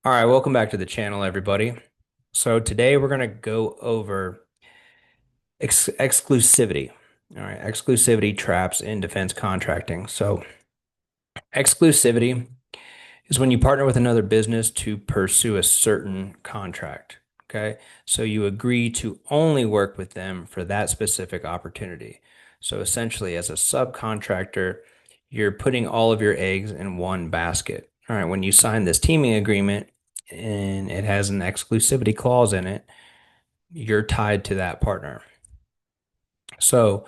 All right, welcome back to the channel, everybody. So today we're going to go over exclusivity. All right, exclusivity traps in defense contracting. So exclusivity is when you partner with another business to pursue a certain contract. Okay, so you agree to only work with them for that specific opportunity. So essentially, as a subcontractor, you're putting all of your eggs in one basket. All right, when you sign this teaming agreement and it has an exclusivity clause in it, you're tied to that partner. So,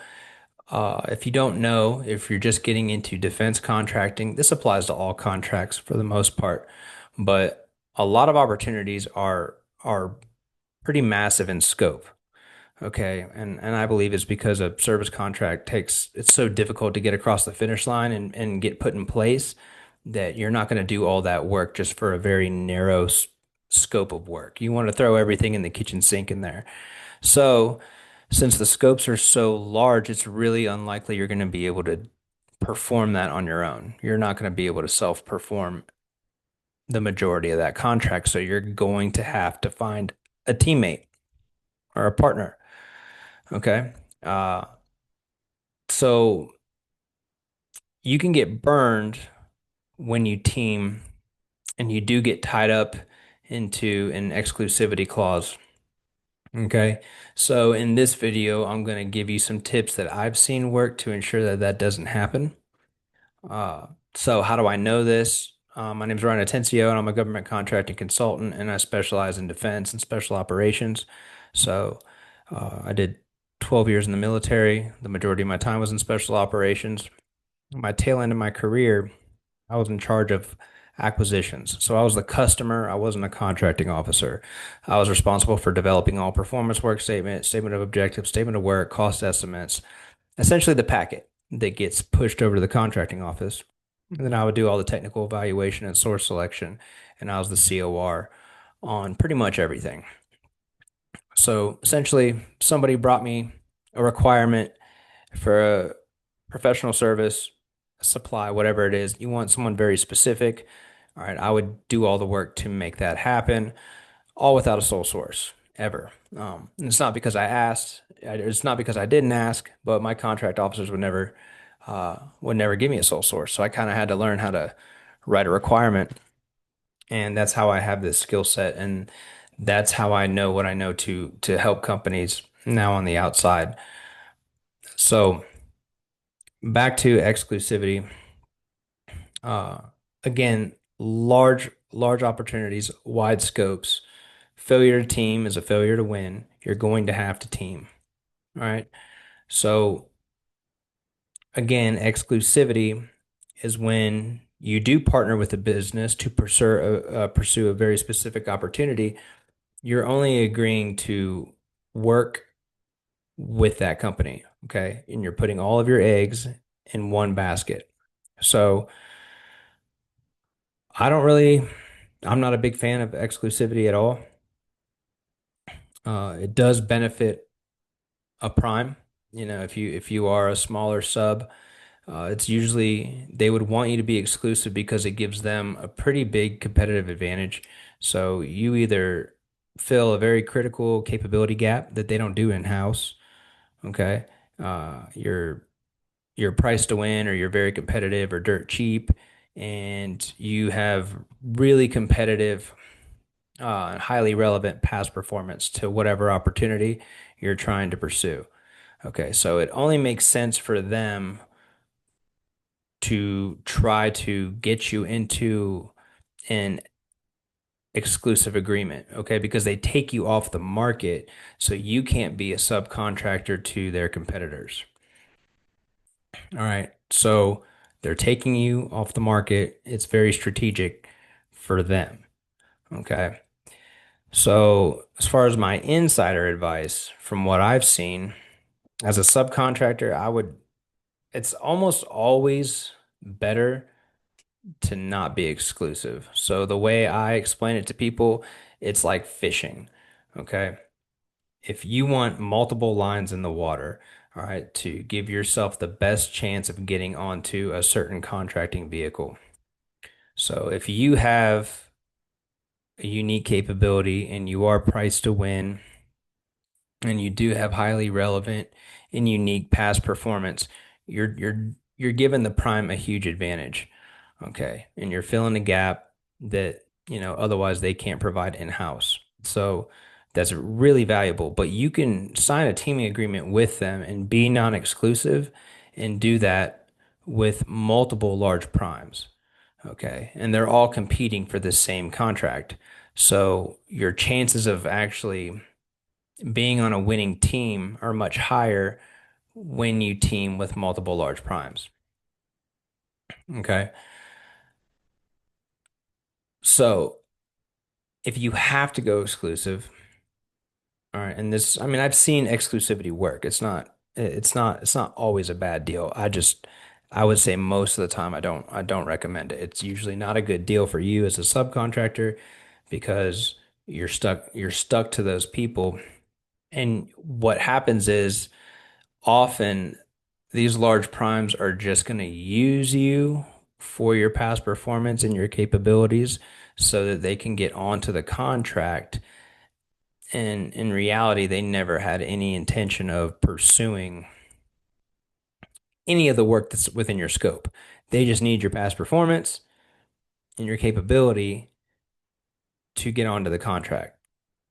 if you don't know, if you're just getting into defense contracting, this applies to all contracts for the most part, but a lot of opportunities are pretty massive in scope. Okay, and I believe it's because a service contract takes it's so difficult to get across the finish line and get put in place that you're not going to do all that work just for a very narrow scope of work. You want to throw everything in the kitchen sink in there. So, since the scopes are so large, it's really unlikely you're going to be able to perform that on your own. You're not going to be able to self-perform the majority of that contract. So, you're going to have to find a teammate or a partner. Okay. Uh, so you can get burned when you team and you do get tied up into an exclusivity clause. Okay. So in this video, I'm going to give you some tips that I've seen work to ensure that that doesn't happen. Uh, so how do I know this? My name is Ryan Atencio, and I'm a government contracting consultant, and I specialize in defense and special operations. So I did 12 years in the military. The majority of my time was in special operations. My tail end of my career, I was in charge of acquisitions. So I was the customer. I wasn't a contracting officer. I was responsible for developing all performance work statement of objectives, statement of work, cost estimates, essentially the packet that gets pushed over to the contracting office. And then I would do all the technical evaluation and source selection, and I was the COR on pretty much everything. So essentially, somebody brought me a requirement for a professional service, supply, whatever it is. You want someone very specific. All right, I would do all the work to make that happen, all without a sole source, ever. And it's not because I asked, it's not because I didn't ask, but my contract officers would never give me a sole source. So I kind of had to learn how to write a requirement, and that's how I have this skill set, and that's how I know what I know to help companies now on the outside. So back to exclusivity. Uh, again, large opportunities, wide scopes. Failure to team is a failure to win. You're going to have to team. All right. So again, exclusivity is when you do partner with a business to pursue a very specific opportunity. You're only agreeing to work with that company. Okay. And you're putting all of your eggs in one basket. So I don't really, I'm not a big fan of exclusivity at all. It does benefit a prime. If you are a smaller sub, it's usually they would want you to be exclusive because it gives them a pretty big competitive advantage. So you either fill a very critical capability gap that they don't do in-house, okay? You're priced to win, or you're very competitive or dirt cheap, and you have really competitive highly relevant past performance to whatever opportunity you're trying to pursue. Okay, so it only makes sense for them to try to get you into an exclusive agreement, okay, because they take you off the market, so you can't be a subcontractor to their competitors. All right, so they're taking you off the market. It's very strategic for them, okay? So, as far as my insider advice, from what I've seen as a subcontractor, it's almost always better to not be exclusive. So, the way I explain it to people, it's like fishing. Okay. If you want multiple lines in the water, all right, to give yourself the best chance of getting onto a certain contracting vehicle. So, if you have a unique capability and you are priced to win and you do have highly relevant and unique past performance, you're giving the prime a huge advantage. Okay. And you're filling a gap that, otherwise they can't provide in-house. So that's really valuable. But you can sign a teaming agreement with them and be non-exclusive and do that with multiple large primes. Okay. And they're all competing for the same contract. So your chances of actually being on a winning team are much higher when you team with multiple large primes. Okay. So if you have to go exclusive, all right, and this, I mean, I've seen exclusivity work. It's not always a bad deal. I would say most of the time I don't recommend it. It's usually not a good deal for you as a subcontractor because you're stuck to those people. And what happens is often these large primes are just going to use you for your past performance and your capabilities so that they can get onto the contract. And in reality, they never had any intention of pursuing any of the work that's within your scope. They just need your past performance and your capability to get onto the contract,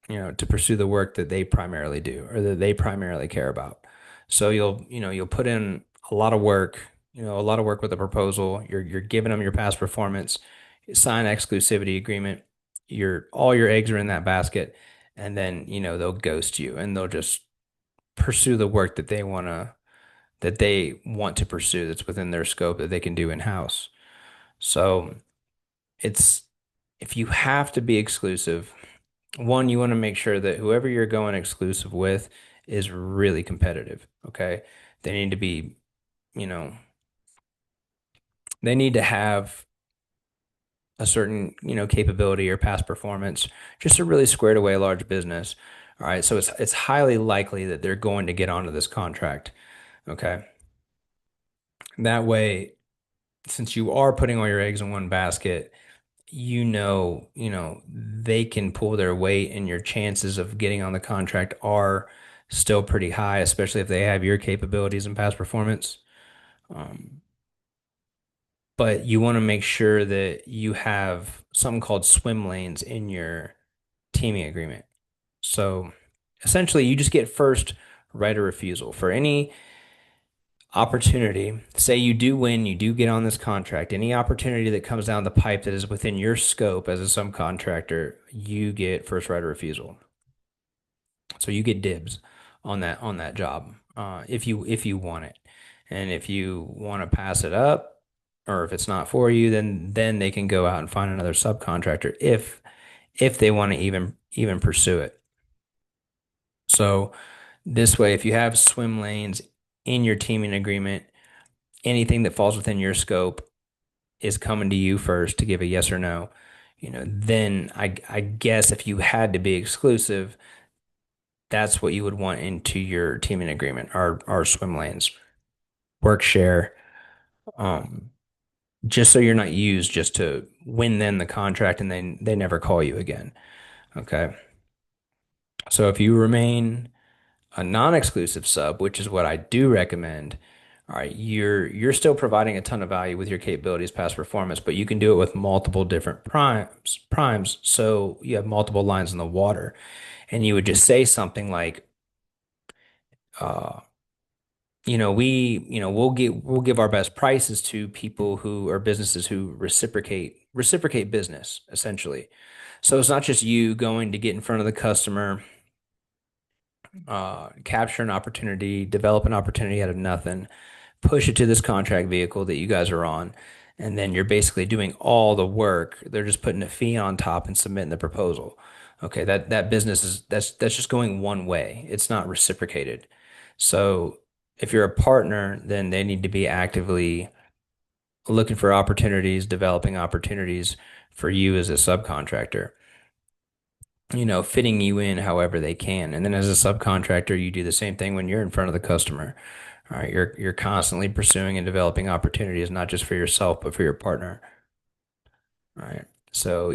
to pursue the work that they primarily do or that they primarily care about. So you'll put in a lot of work with a proposal. You're giving them your past performance, you sign an exclusivity agreement. All your eggs are in that basket, and then they'll ghost you and they'll just pursue the work that they want to pursue that's within their scope that they can do in-house. So it's if you have to be exclusive, one, you want to make sure that whoever you're going exclusive with is really competitive. Okay. They need to be, you know, they need to have a certain, capability or past performance just to really square away a large business. All right. So it's highly likely that they're going to get onto this contract. Okay. That way, since you are putting all your eggs in one basket, they can pull their weight and your chances of getting on the contract are still pretty high, especially if they have your capabilities and past performance. Um, but you want to make sure that you have something called swim lanes in your teaming agreement. So essentially, you just get first right of refusal for any opportunity. Say you do win, you do get on this contract. Any opportunity that comes down the pipe that is within your scope as a subcontractor, you get first right of refusal. So you get dibs on that job if you want it. And if you want to pass it up, or if it's not for you, then they can go out and find another subcontractor if they want to even pursue it. So this way, if you have swim lanes in your teaming agreement, anything that falls within your scope is coming to you first to give a yes or no. Then I guess if you had to be exclusive, that's what you would want into your teaming agreement, our swim lanes, work share, um, just so you're not used just to win them the contract and then they never call you again. Okay. So if you remain a non-exclusive sub, which is what I do recommend, all right, you're still providing a ton of value with your capabilities, past performance, but you can do it with multiple different primes, so you have multiple lines in the water. And you would just say something like, uh, we'll give our best prices to people who are businesses who reciprocate business, essentially. So it's not just you going to get in front of the customer, capture an opportunity, develop an opportunity out of nothing, push it to this contract vehicle that you guys are on, and then you're basically doing all the work. They're just putting a fee on top and submitting the proposal. Okay, that business that's just going one way. It's not reciprocated. So if you're a partner, then they need to be actively looking for opportunities, developing opportunities for you as a subcontractor, fitting you in however they can. And then as a subcontractor, you do the same thing when you're in front of the customer. All right, you're constantly pursuing and developing opportunities, not just for yourself, but for your partner. All right. So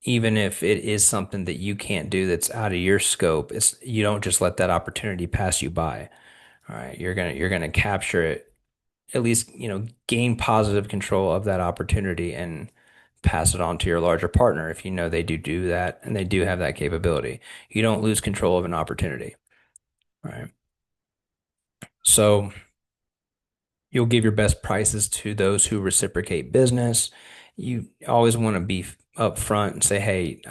even if it is something that you can't do that's out of your scope, you don't just let that opportunity pass you by. All right, you're gonna capture it, at least, gain positive control of that opportunity and pass it on to your larger partner if you know they do that and they do have that capability. You don't lose control of an opportunity, right? So you'll give your best prices to those who reciprocate business. You always want to be upfront and say, "Hey,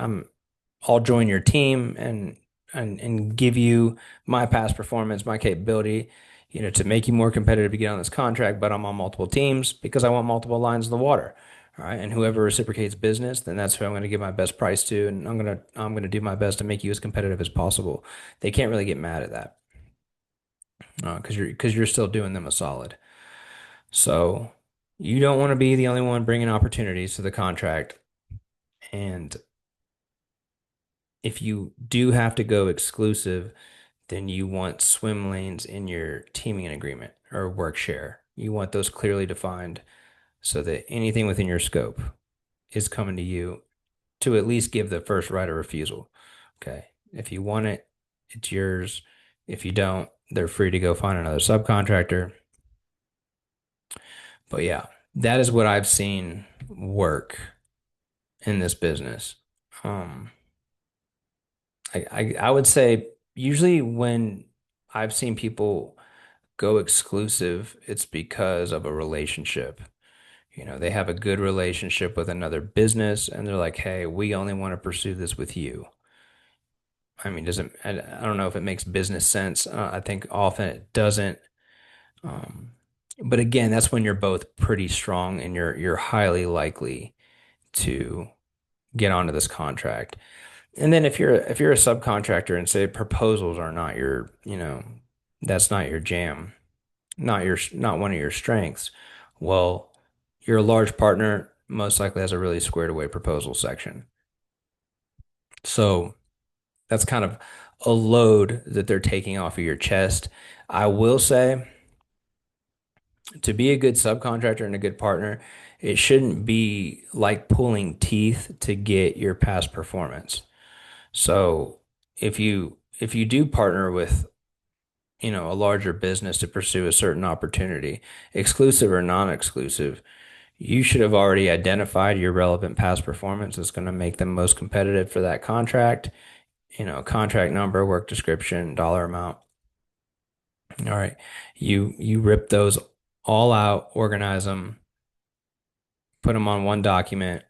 I'll join your team and give you my past performance, my capability, to make you more competitive to get on this contract, but I'm on multiple teams because I want multiple lines in the water." All right. And whoever reciprocates business, then that's who I'm going to give my best price to, and I'm gonna do my best to make you as competitive as possible. They can't really get mad at that, because you're still doing them a solid. So you don't want to be the only one bringing opportunities to the contract. And if you do have to go exclusive, then you want swim lanes in your teaming agreement or work share. You want those clearly defined so that anything within your scope is coming to you to at least give the first right of refusal. Okay. If you want it, it's yours. If you don't, they're free to go find another subcontractor. But yeah, that is what I've seen work in this business. Um, I would say usually when I've seen people go exclusive, it's because of a relationship. They have a good relationship with another business and they're like, "Hey, we only want to pursue this with you." I mean, doesn't I don't know if it makes business sense. I think often it doesn't. Um, but again, that's when you're both pretty strong and you're highly likely to get onto this contract. And then if you're a subcontractor and say proposals are not that's not your jam, not one of your strengths, well, your large partner most likely has a really squared away proposal section. So that's kind of a load that they're taking off of your chest. I will say, to be a good subcontractor and a good partner, it shouldn't be like pulling teeth to get your past performance. So if you do partner with, a larger business to pursue a certain opportunity, exclusive or non-exclusive, you should have already identified your relevant past performance that's going to make them most competitive for that contract, contract number, work description, dollar amount. All right. You rip those all out, organize them, put them on one document,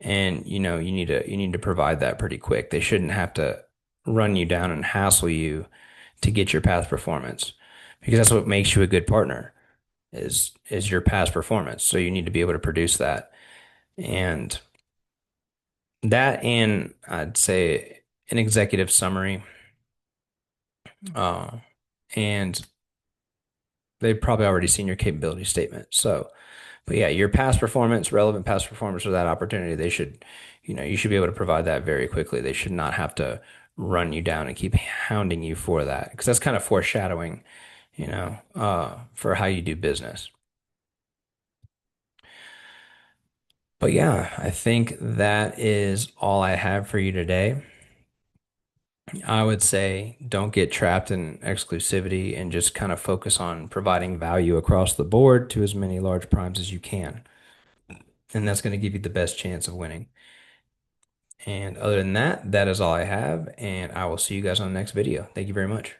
and you need to provide that pretty quick. They shouldn't have to run you down and hassle you to get your past performance, because that's what makes you a good partner is your past performance. So you need to be able to produce that. And I'd say an executive summary, uh, and they've probably already seen your capability statement. So, but yeah, your past performance, relevant past performance for that opportunity, you should be able to provide that very quickly. They should not have to run you down and keep hounding you for that, because that's kind of foreshadowing, for how you do business. But yeah, I think that is all I have for you today. I would say don't get trapped in exclusivity and just kind of focus on providing value across the board to as many large primes as you can. And that's going to give you the best chance of winning. And other than that, that is all I have. And I will see you guys on the next video. Thank you very much.